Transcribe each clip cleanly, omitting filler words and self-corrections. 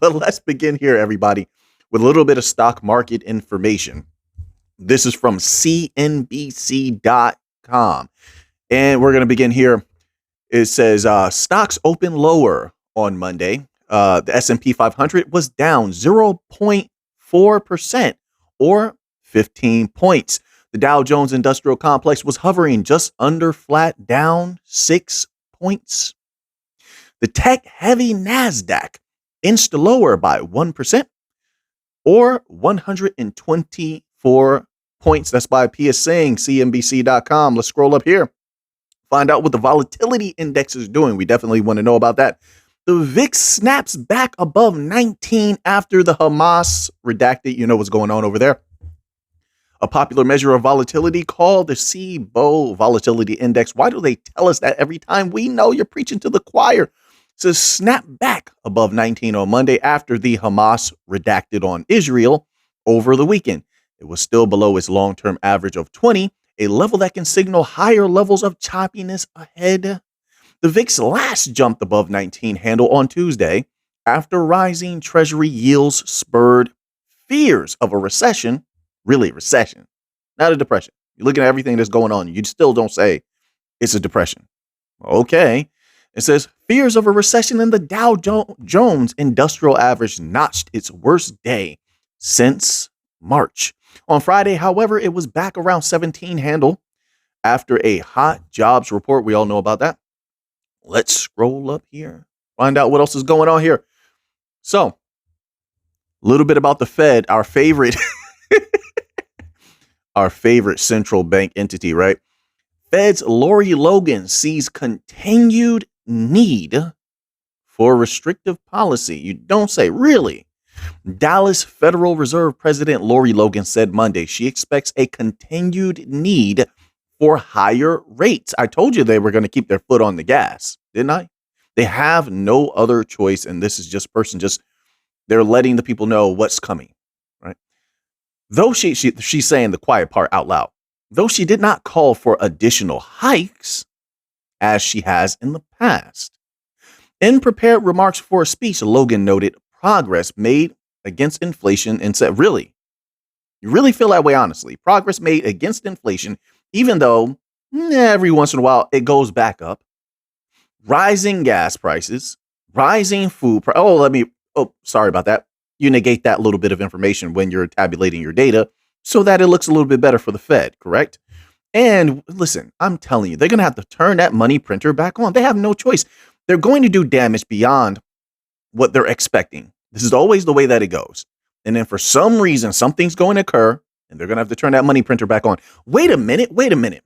But let's begin here, everybody, with a little bit of stock market information. This is from CNBC.com. And we're going to begin here. It says stocks open lower on Monday. The S&P 500 was down 0.4% or 15 points. The Dow Jones Industrial Complex was hovering just under flat, down 6 points. The tech-heavy NASDAQ inched lower by 1% or 124 points. That's by P.S. saying, CNBC.com. Let's scroll up here. Find out what the volatility index is doing. We definitely want to know about that. The VIX snaps back above 19 after the Hamas redacted. You know what's going on over there. A popular measure of volatility called the CBOE Volatility Index. Why do they tell us that every time? We know you're preaching to the choir. It says snap back above 19 on Monday after the Hamas redacted on Israel over the weekend. It was still below its long-term average of 20, a level that can signal higher levels of choppiness ahead. The VIX last jumped above 19 handle on Tuesday after rising Treasury yields spurred fears of a recession. Really, recession, not a depression. You look at everything that's going on, you still don't say it's a depression. Okay. It says fears of a recession in the Dow Jones Industrial Average notched its worst day since March. On Friday, however, it was back around 17 handle after a hot jobs report. We all know about that. Let's scroll up here, find out what else is going on here. So, a little bit about the Fed, our favorite, our favorite central bank entity, right? Fed's Lori Logan sees continued need for restrictive policy. You don't say, really? Dallas Federal Reserve President Lori Logan said Monday she expects a continued need for higher rates. I told you they were going to keep their foot on the gas, didn't I? They have no other choice, and this is just they're letting the people know what's coming, right? Though she's saying the quiet part out loud. Though she did not call for additional hikes, as she has in the past. In prepared remarks for a speech, Logan noted progress made against inflation and said, really? You really feel that way, honestly? Progress made against inflation, even though every once in a while it goes back up. Rising gas prices, rising food prices. Sorry about that. You negate that little bit of information when you're tabulating your data so that it looks a little bit better for the Fed, correct? And listen, I'm telling you, they're going to have to turn that money printer back on. They have no choice. They're going to do damage beyond what they're expecting. This is always the way that it goes. And then for some reason, something's going to occur and they're going to have to turn that money printer back on. Wait a minute.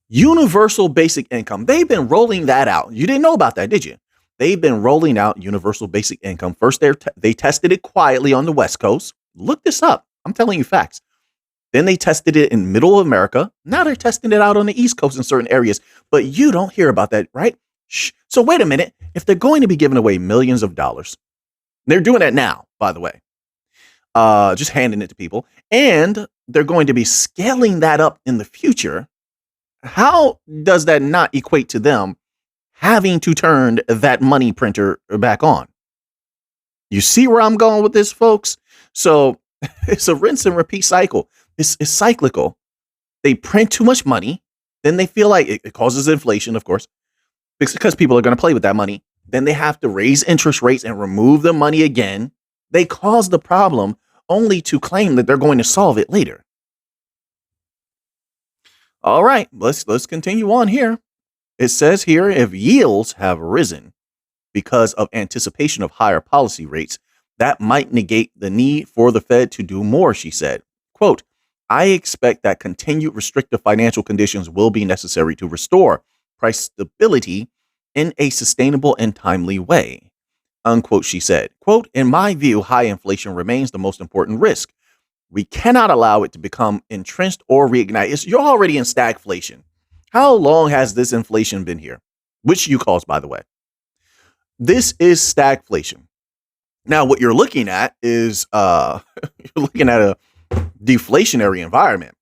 Universal basic income. They've been rolling that out. You didn't know about that, did you? They've been rolling out universal basic income. First, they tested it quietly on the West Coast. Look this up. I'm telling you facts. Then they tested it in middle America. Now they're testing it out on the East Coast in certain areas. But you don't hear about that, right? Shh. So wait a minute. If they're going to be giving away millions of dollars, they're doing that now, by the way, just handing it to people, and they're going to be scaling that up in the future. How does that not equate to them having to turn that money printer back on? You see where I'm going with this, folks? So it's a rinse and repeat cycle. It's cyclical. They print too much money. Then they feel like it causes inflation, of course, because people are going to play with that money. Then they have to raise interest rates and remove the money again. They cause the problem only to claim that they're going to solve it later. All right, let's continue on here. It says here, if yields have risen because of anticipation of higher policy rates, that might negate the need for the Fed to do more, she said. Quote, I expect that continued restrictive financial conditions will be necessary to restore price stability in a sustainable and timely way. Unquote, she said. Quote, in my view, high inflation remains the most important risk. We cannot allow it to become entrenched or reignite. You're already in stagflation. How long has this inflation been here? Which you caused, by the way. This is stagflation. Now, what you're looking at is you're looking at a deflationary environment.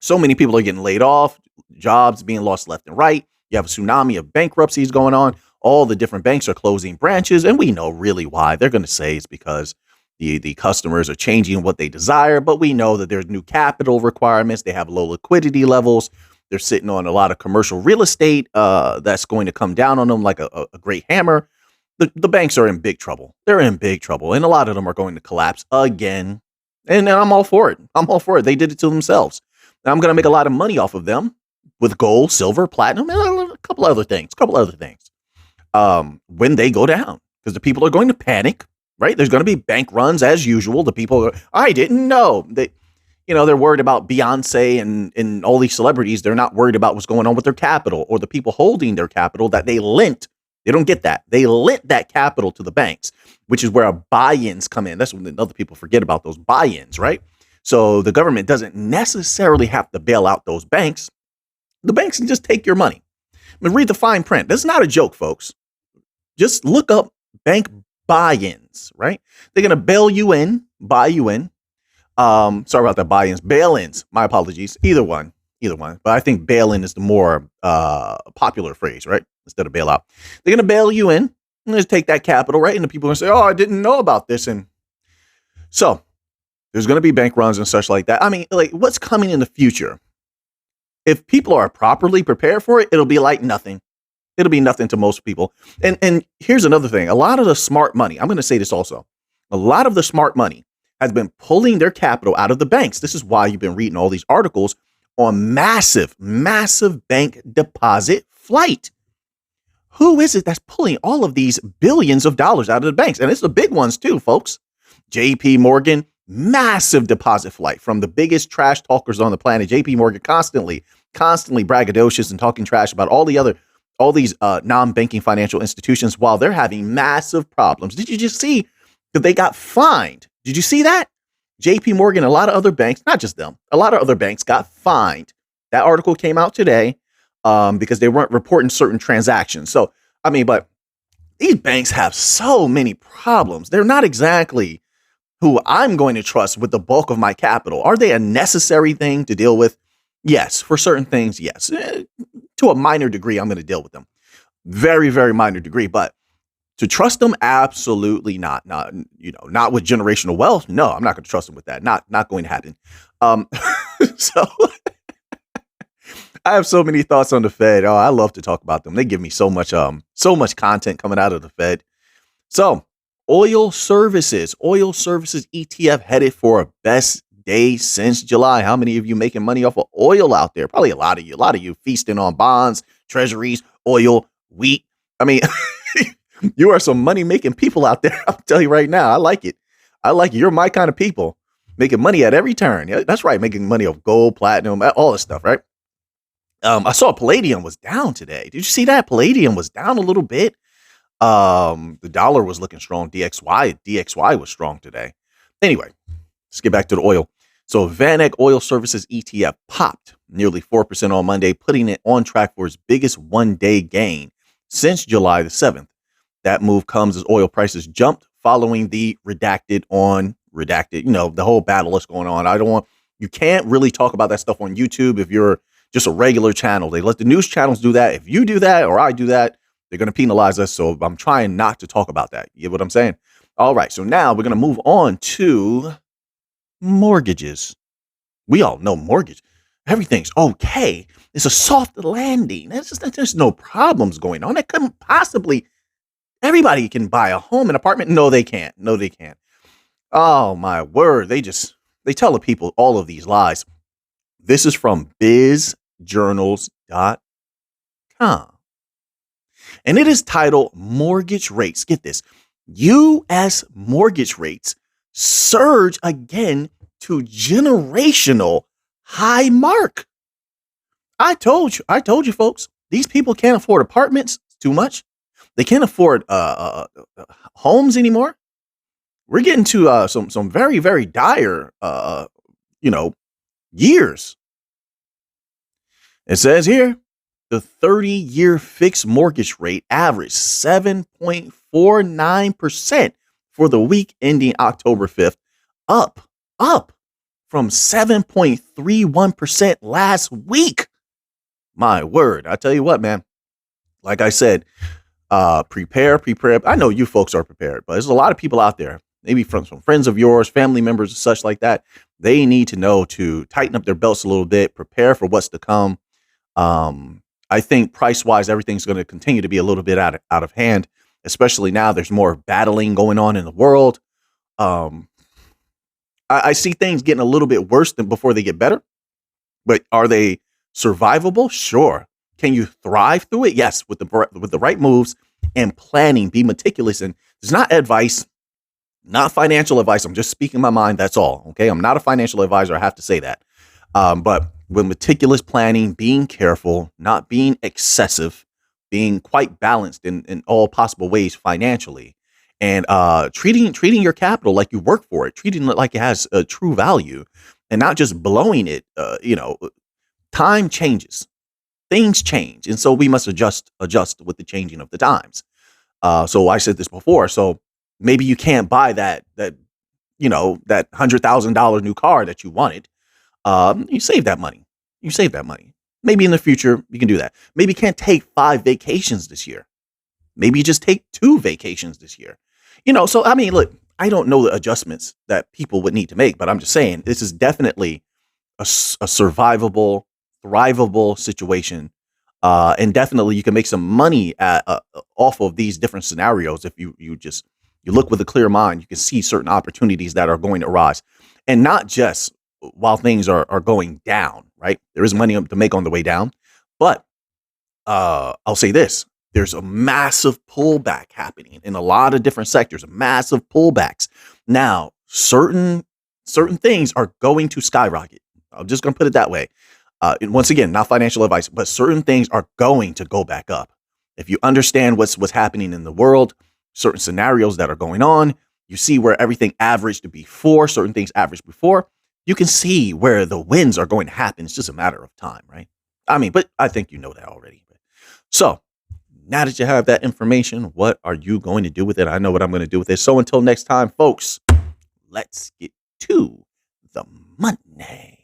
So many people are getting laid off, jobs being lost left and right. You have a tsunami of bankruptcies going on. all the different banks are closing branches, and we know really why. They're going to say it's because the customers are changing what they desire, but we know that there's new capital requirements. They have low liquidity levels. They're sitting on a lot of commercial real estate that's going to come down on them like a great hammer. The banks are in big trouble. They're in big trouble, and a lot of them are going to collapse again. And I'm all for it. I'm all for it. They did it to themselves. And I'm going to make a lot of money off of them with gold, silver, platinum, and a couple other things. When they go down, because the people are going to panic, right? There's going to be bank runs as usual. The people are, I didn't know. They're worried about Beyonce and all these celebrities. They're not worried about what's going on with their capital or the people holding their capital that they lent. They don't get that. They lent that capital to the banks, which is where buy-ins come in. That's when other people forget about those buy-ins, right? So the government doesn't necessarily have to bail out those banks. The banks can just take your money. I mean, read the fine print. That's not a joke, folks. Just look up bank buy-ins, right? They're going to bail you in, buy you in. Sorry about that, buy-ins, bail-ins. My apologies. Either one. But I think bail-in is the more popular phrase, right? Instead of bailout. They're going to bail you in and just take that capital, right? And the people are going to say, oh, I didn't know about this. And so there's going to be bank runs and such like that. I mean, like, what's coming in the future? If people are properly prepared for it, it'll be like nothing. It'll be nothing to most people. And here's another thing. A lot of the smart money, I'm going to say this also. A lot of the smart money has been pulling their capital out of the banks. This is why you've been reading all these articles on massive bank deposit flight. Who is it that's pulling all of these billions of dollars out of the banks? And it's the big ones too, folks. JP Morgan, massive deposit flight from the biggest trash talkers on the planet. JP Morgan constantly braggadocious and talking trash about all these non-banking financial institutions while they're having massive problems. Did you just see that they got fined? Did you see that? JP Morgan, a lot of other banks, not just them, a lot of other banks got fined. That article came out today because they weren't reporting certain transactions. So, I mean, but these banks have so many problems. They're not exactly who I'm going to trust with the bulk of my capital. Are they a necessary thing to deal with? Yes. For certain things, yes. To a minor degree, I'm going to deal with them. Very, very minor degree. But to trust them, absolutely not. Not with generational wealth. No, I'm not going to trust them with that. Not going to happen. So I have so many thoughts on the Fed. Oh, I love to talk about them. They give me so much content coming out of the Fed. So oil services ETF headed for a best day since July. How many of you making money off of oil out there? Probably a lot of you feasting on bonds, treasuries, oil, wheat. I mean, you are some money making people out there. I'll tell you right now. I like it. You're my kind of people, making money at every turn. Yeah, that's right. Making money off gold, platinum, all this stuff, right? I saw Palladium was down today. Did you see that? Palladium was down a little bit. The dollar was looking strong. DXY was strong today. Anyway, let's get back to the oil. So VanEck Oil Services ETF popped nearly 4% on Monday, putting it on track for its biggest one-day gain since July the 7th. That move comes as oil prices jumped following the redacted. The whole battle that's going on. You can't really talk about that stuff on YouTube if you're just a regular channel. They let the news channels do that. If you do that or I do that, they're going to penalize us. So I'm trying not to talk about that. You get what I'm saying? All right. So now we're going to move on to mortgages. We all know mortgage. Everything's okay. It's a soft landing. There's no problems going on. That couldn't possibly. Everybody can buy a home, an apartment. No, they can't. Oh my word. They tell the people all of these lies. This is from bizjournals.com. And it is titled Mortgage Rates. Get this. U.S. mortgage rates surge again to generational high mark. I told you folks, these people can't afford apartments too much. They can't afford homes anymore. We're getting to some very, very dire years. It says here, the 30-year fixed mortgage rate averaged 7.49% for the week ending October 5th, up from 7.31% last week. My word. I tell you what, man, like I said, Prepare. I know you folks are prepared, but there's a lot of people out there, maybe from some friends of yours, family members, and such like that. They need to know to tighten up their belts a little bit, prepare for what's to come. I think price wise, everything's going to continue to be a little bit out of hand, especially now there's more battling going on in the world. Um, I see things getting a little bit worse than before they get better, but are they survivable? Sure. Can you thrive through it? Yes, with the right moves and planning. Be meticulous, and it's not advice, not financial advice. I'm just speaking my mind. That's all. Okay, I'm not a financial advisor. I have to say that. But with meticulous planning, being careful, not being excessive, being quite balanced in all possible ways financially, and treating your capital like you work for it, treating it like it has a true value, and not just blowing it. Time changes, things change, and so we must adjust with the changing of the times. So I said this before. So maybe you can't buy that $100,000 new car that you wanted. You save that money. You save that money. Maybe in the future you can do that. Maybe you can't take 5 vacations this year. Maybe you just take 2 vacations this year. So I mean, look, I don't know the adjustments that people would need to make, but I'm just saying this is definitely a survivable, thrivable situation. And definitely you can make some money off of these different scenarios if you look with a clear mind. You can see certain opportunities that are going to arise, and not just while things are going down. Right, there is money to make on the way down, but I'll say this: there's a massive pullback happening in a lot of different sectors. Massive pullbacks now. Certain things are going to skyrocket. I'm just going to put it that way. And once again, not financial advice, but certain things are going to go back up. If you understand what's happening in the world, certain scenarios that are going on, you see where everything averaged before, certain things averaged before, you can see where the wins are going to happen. It's just a matter of time, right? I mean, but I think you know that already. So now that you have that information, what are you going to do with it? I know what I'm going to do with it. So until next time, folks, let's get to the money.